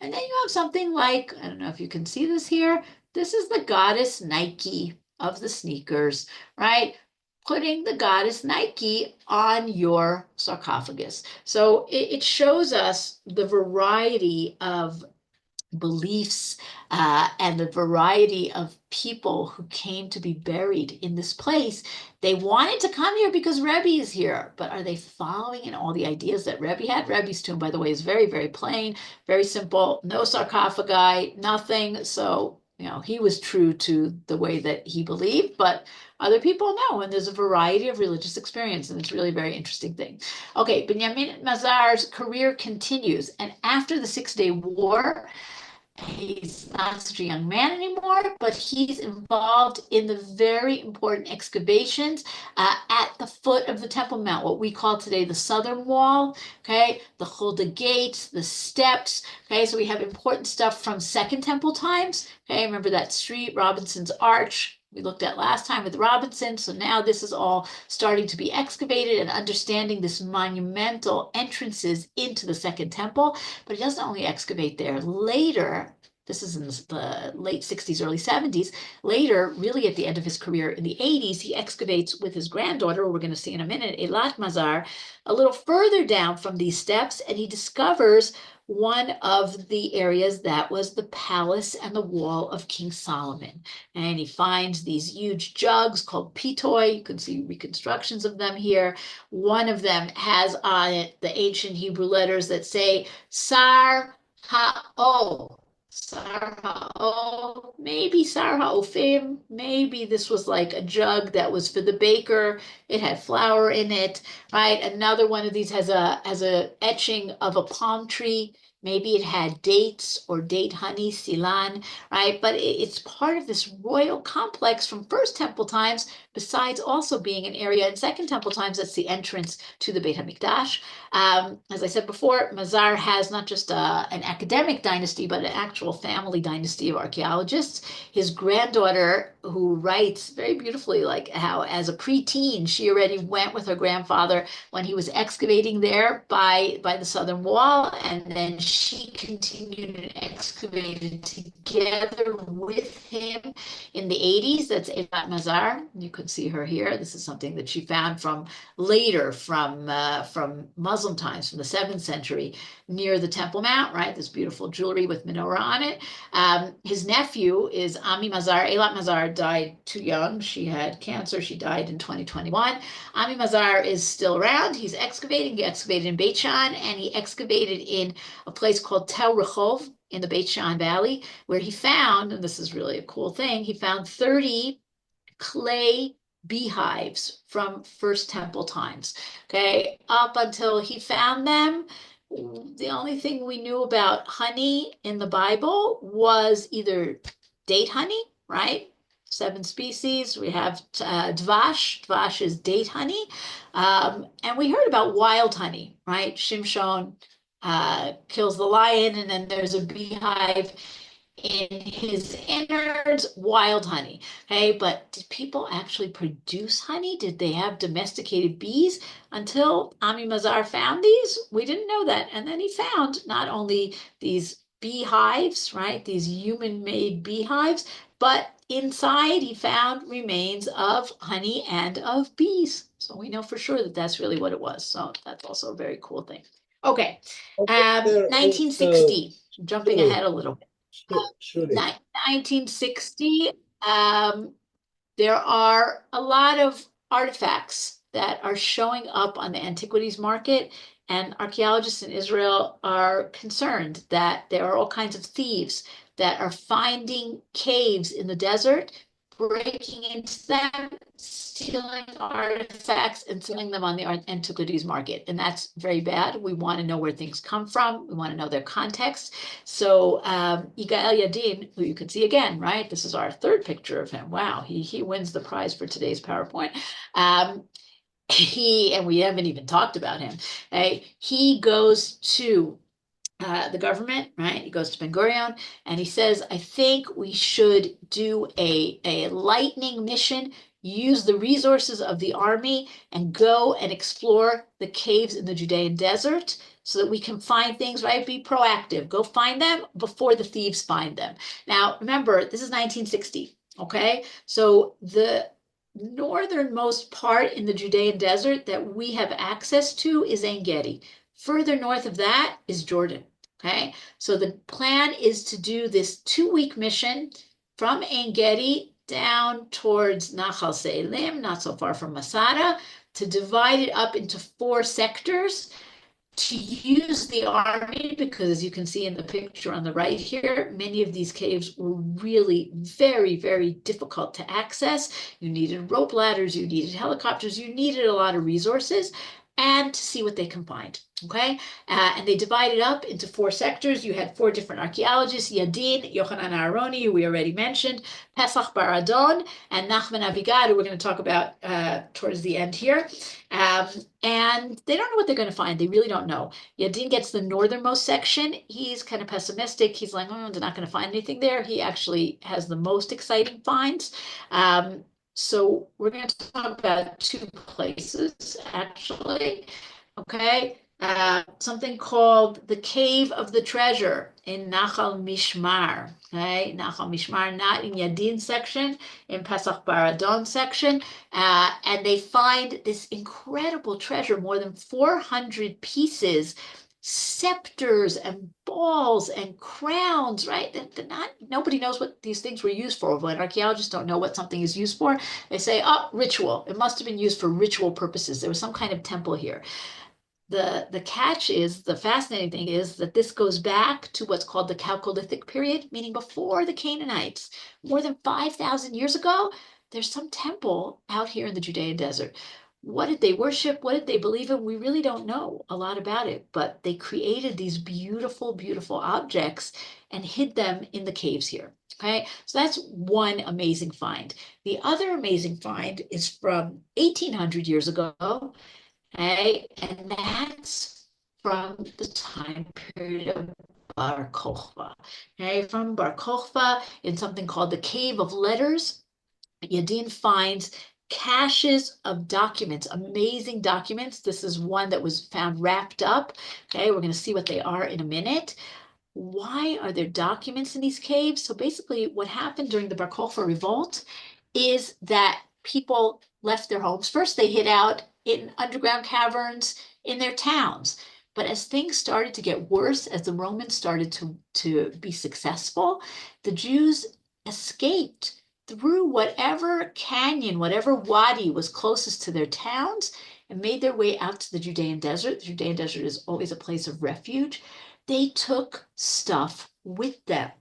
And then you have something like, I don't know if you can see this here. This is the goddess Nike of the sneakers, right? Putting the goddess Nike on your sarcophagus. So it shows us the variety of beliefs and the variety of people who came to be buried in this place. They wanted to come here because Rebbe is here, but are they following in all the ideas that Rebbe had? Rebbe's tomb, by the way, is very, very plain, very simple, no sarcophagi, nothing. So, he was true to the way that he believed, but other people know, and there's a variety of religious experience, and it's really a very interesting thing. Okay, Benjamin Mazar's career continues, and after the Six-Day War, he's not such a young man anymore, but he's involved in the very important excavations at the foot of the Temple Mount, what we call today the Southern Wall, okay, the Hulda Gates, the steps, okay, so we have important stuff from Second Temple times, okay, remember that street, Robinson's Arch, we looked at last time with Robinson, so now this is all starting to be excavated and understanding this monumental entrances into the Second Temple, but he doesn't only excavate there. Later, this is in the late 60s, early 70s. Later, really at the end of his career in the 80s, he excavates with his granddaughter, we're going to see in a minute, Eilat Mazar, a little further down from these steps, and he discovers one of the areas that was the palace and the wall of King Solomon. And he finds these huge jugs called pitoi. You can see reconstructions of them here. One of them has on it the ancient Hebrew letters that say Sar Ha'o. Sar Ha'o, maybe Sar Ha'ofim, maybe this was like a jug that was for the baker. It had flour in it, right? Another one of these has a etching of a palm tree. Maybe it had dates or date honey, silan, right? But it's part of this royal complex from First Temple times, besides also being an area in Second Temple times. That's the entrance to the Beit HaMikdash. As I said before, Mazar has not just an academic dynasty, but an actual family dynasty of archaeologists. His granddaughter, who writes very beautifully, like how as a preteen, she already went with her grandfather when he was excavating there by the Southern Wall, and then she continued and excavated together with him in the 80s. That's Eilat Mazar. You could see her here. This is something that she found from later from Muslim times, from the 7th century, near the Temple Mount, right? This beautiful jewelry with menorah on it. His nephew is Ami Mazar. Eilat Mazar died too young. She had cancer. She died in 2021. Ami Mazar is still around. He's excavating. He excavated in Beit Shan, and he excavated in a place called Tel Rehov in the Beit Shan Valley, where he found, and this is really a cool thing, he found 30 clay beehives from First Temple times. Okay, up until he found them, the only thing we knew about honey in the Bible was either date honey, right? 7 species. We have dvash. Dvash is date honey. And we heard about wild honey, right? Shimshon kills the lion, and then there's a beehive in his innards, wild honey. Okay, but did people actually produce honey? Did they have domesticated bees? Until Ami Mazar found these, we didn't know that. And then he found not only these beehives, right, these human-made beehives, but inside he found remains of honey and of bees. So we know for sure that that's really what it was. So that's also a very cool thing. Okay, There is 1960, jumping Shulie. ahead a little bit. Shulie. 1960, there are a lot of artifacts that are showing up on the antiquities market, and archaeologists in Israel are concerned that there are all kinds of thieves that are finding caves in the desert, breaking into them, stealing artifacts, and selling them on the antiquities market. And that's very bad. We want to know where things come from. We want to know their context. So Yigael Yadin, who you can see again, right? This is our third picture of him. Wow, he wins the prize for today's PowerPoint. And we haven't even talked about him. He goes to the government, right? He goes to Ben Gurion and he says, I think we should do a lightning mission use the resources of the army and go and explore the caves in the Judean desert so that we can find things, right? Be proactive. Go find them before the thieves find them. Now, remember, this is 1960, okay? So the northernmost part in the Judean desert that we have access to is Ein Gedi. Further north of that is Jordan. Okay, so the plan is to do this 2-week mission from Ein Gedi down towards Nahal Se'elim, not so far from Masada, to divide it up into 4 sectors to use the army, because as you can see in the picture on the right here, many of these caves were really very, very difficult to access. You needed rope ladders, you needed helicopters, you needed a lot of resources, and to see what they can find. Okay, and they divided up into 4 sectors. You had 4 different archaeologists: Yadin, Yochanan Aharoni, who we already mentioned, Pesach Bar Adon, and Nachman Avigad, who we're going to talk about towards the end here. And they don't know what they're going to find. They really don't know. Yadin gets the northernmost section. He's kind of pessimistic. He's like, oh, they're not going to find anything there. He actually has the most exciting finds. So we're going to talk about 2 places, actually. Okay. Something called the Cave of the Treasure in Nachal Mishmar. Okay, Nachal Mishmar, not in Yadin section, in Pesach Bar Adon section. And they find this incredible treasure, more than 400 pieces, scepters and balls and crowns, right? Nobody knows what these things were used for. When archaeologists don't know what something is used for, they say, oh, ritual. It must have been used for ritual purposes. There was some kind of temple here. The catch is, the fascinating thing is that this goes back to what's called the Chalcolithic period, meaning before the Canaanites. More than 5,000 years ago, there's some temple out here in the Judean desert. What did they worship? What did they believe in? We really don't know a lot about it, but they created these beautiful, beautiful objects and hid them in the caves here. Okay, so that's one amazing find. The other amazing find is from 1,800 years ago. Okay, and that's from the time period of Bar Kokhba. Okay, from Bar Kokhba, in something called the Cave of Letters, Yadin finds caches of documents, amazing documents. This is one that was found wrapped up. Okay, we're going to see what they are in a minute. Why are there documents in these caves? So basically, what happened during the Bar Kokhba revolt is that people left their homes. First, they hid out in underground caverns in their towns. But as things started to get worse, as the Romans started to be successful, the Jews escaped through whatever canyon, whatever wadi was closest to their towns, and made their way out to the Judean desert. The Judean desert is always a place of refuge. They took stuff with them.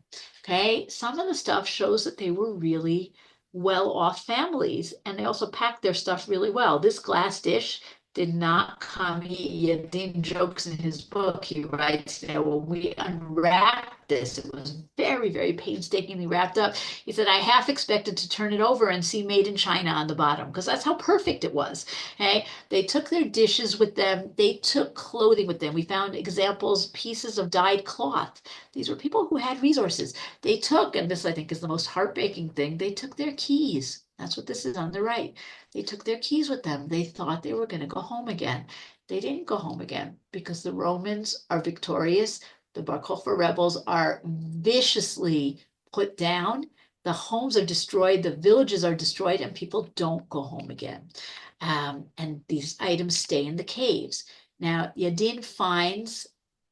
Okay, some of the stuff shows that they were really well-off families, and they also packed their stuff really well. This glass dish did not come. Yadin jokes in his book. He writes, when we unwrapped this, it was very, very painstakingly wrapped up. He said, I half expected to turn it over and see made in China on the bottom, because that's how perfect it was. Okay, they took their dishes with them. They took clothing with them. We found examples, pieces of dyed cloth. These were people who had resources. They took, and this I think is the most heartbreaking thing, they took their keys. That's what this is on the right. They took their keys with them. They thought they were going to go home again. They didn't go home again because the Romans are victorious. The Bar Kokhba rebels are viciously put down. The homes are destroyed. The villages are destroyed, and people don't go home again. And these items stay in the caves. Now, Yadin finds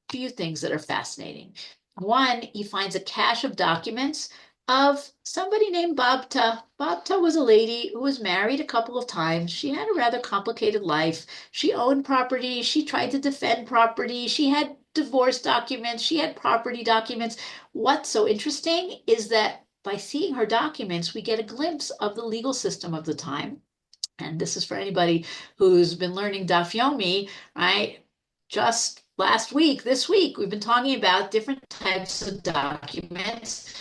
a few things that are fascinating. One, he finds a cache of documents of somebody named Babta. Babta was a lady who was married a couple of times. She had a rather complicated life. She owned property. She tried to defend property. She had divorce documents. She had property documents. What's so interesting is that by seeing her documents, we get a glimpse of the legal system of the time. And this is for anybody who's been learning Daf Yomi, right? Just last week, this week, we've been talking about different types of documents.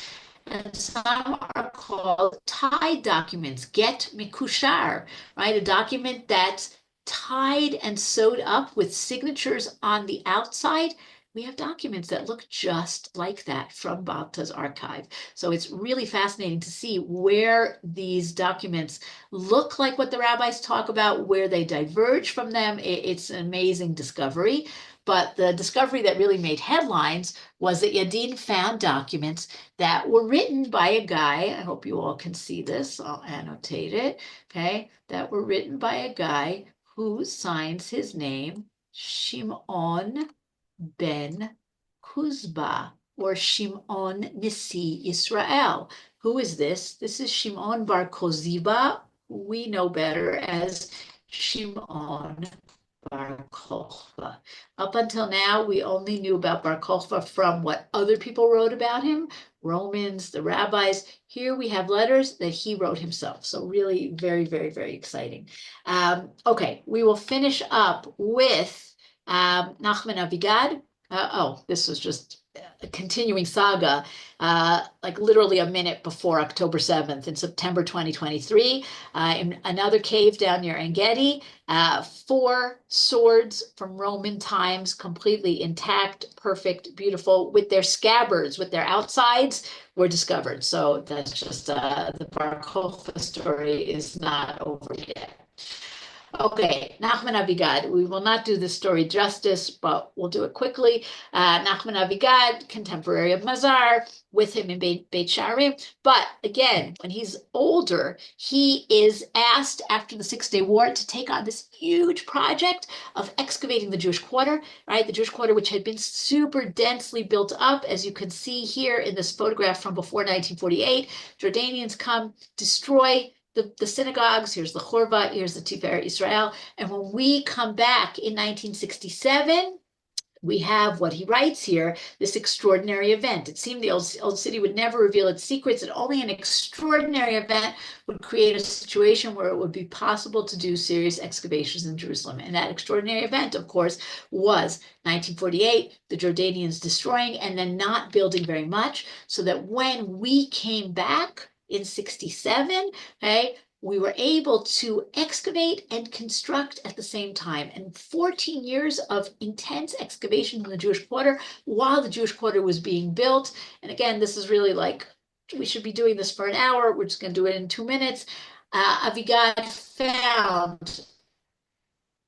And some are called tied documents, get mikushar, right? A document that's tied and sewed up with signatures on the outside we have documents that look just like that from Balta's archive. So it's really fascinating to see where these documents look like what the rabbis talk about, where they diverge from them. It's an amazing discovery. But the discovery that really made headlines was that Yadin found documents that were written by a guy. I hope you all can see this. I'll annotate it. Okay. That were written by a guy who signs his name Shimon ben Kuzba, or Shimon Nisi Israel. Who is this? This is Shimon bar Koziba. We know better as Shimon Bar Kokhba. Up until now, we only knew about Bar Kokhba from what other people wrote about him, Romans, the rabbis. Here we have letters that he wrote himself. So really very, very, very exciting. Okay, we will finish up with Nachman Avigad. This was just a continuing saga, like literally a minute before October 7th in September 2023, in another cave down near Engedi. 4 swords from Roman times, completely intact, perfect, beautiful, with their scabbards, with their outsides, were discovered. So that's just the Bar Kokhba story is not over yet. Okay, Nachman Avigad. We will not do this story justice, but we'll do it quickly. Nachman Avigad, contemporary of Mazar, with him in Beit Sharim. But again, when he's older, he is asked after the 6-Day War to take on this huge project of excavating the Jewish quarter, right? The Jewish quarter, which had been super densely built up, as you can see here in this photograph from before 1948. Jordanians come, destroy the synagogues. Here's the Chorva, here's the Tiferet Israel. And when we come back in 1967, we have what he writes here, this extraordinary event. It seemed the old city would never reveal its secrets, and only an extraordinary event would create a situation where it would be possible to do serious excavations in Jerusalem. And that extraordinary event, of course, was 1948, the Jordanians destroying and then not building very much, so that when we came back in 67, okay, we were able to excavate and construct at the same time. And 14 years of intense excavation in the Jewish quarter while the Jewish quarter was being built. And again, this is really like, we should be doing this for an hour. We're just going to do it in 2 minutes. Avigad found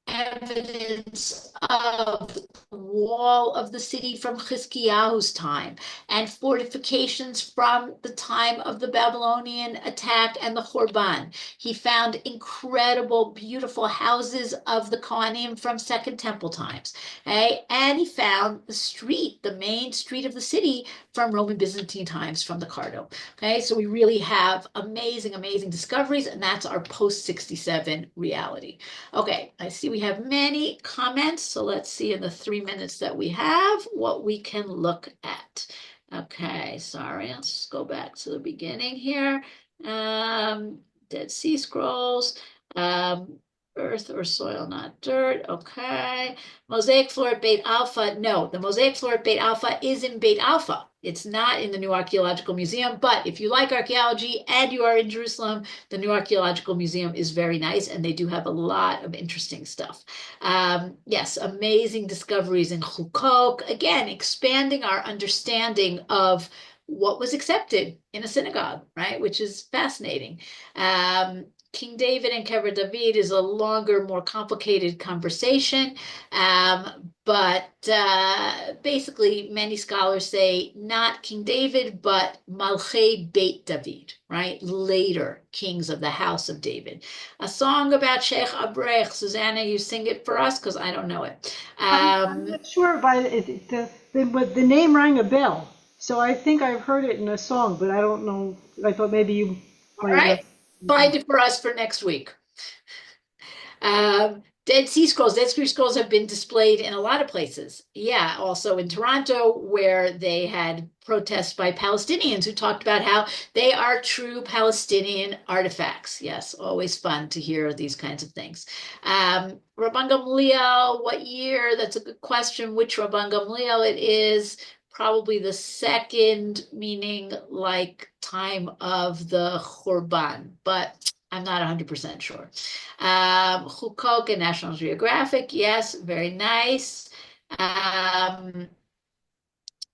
evidence of the wall of the city from Chizkiyahu's time and fortifications from the time of the Babylonian attack and the Khorban. He found incredible, beautiful houses of the Kohanim from Second Temple times. Okay? And he found the street, the main street of the city from Roman Byzantine times from the Cardo. Okay, so we really have amazing, amazing discoveries, and that's our post-67 reality. Okay, I see we have many comments, so let's see in the 3 minutes that we have what we can look at. Okay, sorry, let's just go back to the beginning here. Dead Sea Scrolls, earth or soil, not dirt. Okay, mosaic floor at Beit Alpha. No, the mosaic floor at Beit Alpha is in Beit Alpha. It's not in the New Archaeological Museum, but if you like archaeology and you are in Jerusalem, the New Archaeological Museum is very nice, and they do have a lot of interesting stuff. Yes, amazing discoveries in Chukok. Again, expanding our understanding of what was accepted in a synagogue, right? Which is fascinating. King David and Kever David is a longer, more complicated conversation. But basically, many scholars say not King David, but Malchei Beit David, right? Later kings of the house of David. A song about Sheikh Abrech. Susanna, you sing it for us because I don't know it. I'm not sure, but the name rang a bell. So I think I've heard it in a song, but I don't know. I thought maybe you All might right, have. find it for us for next week. Dead Sea Scrolls have been displayed in a lot of places. Yeah, also in Toronto, where they had protests by Palestinians who talked about how they are true Palestinian artifacts. Yes, always fun to hear these kinds of things. Rabban Gamliel, what year? That's a good question. Which Rabban Gamliel it is? Probably the second, meaning like time of the Khorban, but I'm not 100% sure. Chukok and National Geographic, yes, very nice.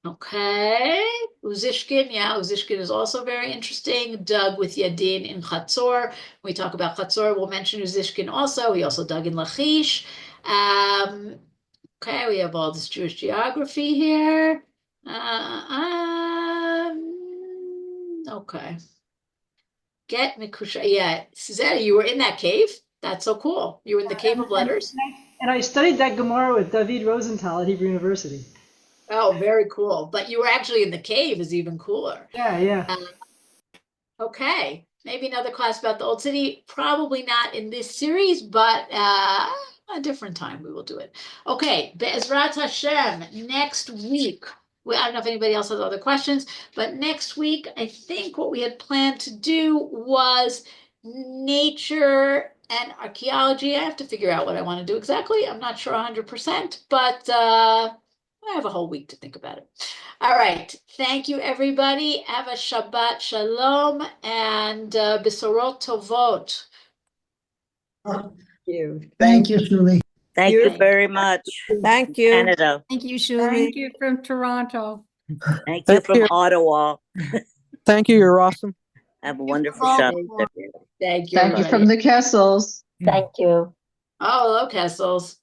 Okay, Uzishkin, yeah, Uzishkin is also very interesting. Dug with Yadin in Chatzor. When we talk about Chatzor, we'll mention Uzishkin also. He also dug in Lachish. Okay, we have all this Jewish geography here. Okay. Get Mikusha. Yeah, Susanna, you were in that cave? That's so cool. You were in the cave of letters? And I studied that Gemara with David Rosenthal at Hebrew University. Oh, very cool. But you were actually in the cave is even cooler. Yeah, yeah. Okay, maybe another class about the Old City. Probably not in this series, but a different time we will do it. Okay, Be'ezrat Hashem, next week. I don't know if anybody else has other questions, but next week, I think what we had planned to do was nature and archaeology. I have to figure out what I want to do exactly. I'm not sure 100%, but I have a whole week to think about it. All right. Thank you, everybody. Have a Shabbat Shalom and Besorot Tovot. Thank you, Shulie. Thank you very much. Thank you. Canada. Thank you, Shulie. Thank you from Toronto. Thank you from Ottawa. Thank you. You're awesome. Have a wonderful Baltimore. Shabbat. Thank you. Thank you from the Kessels. Thank you. Oh, hello, Kessels.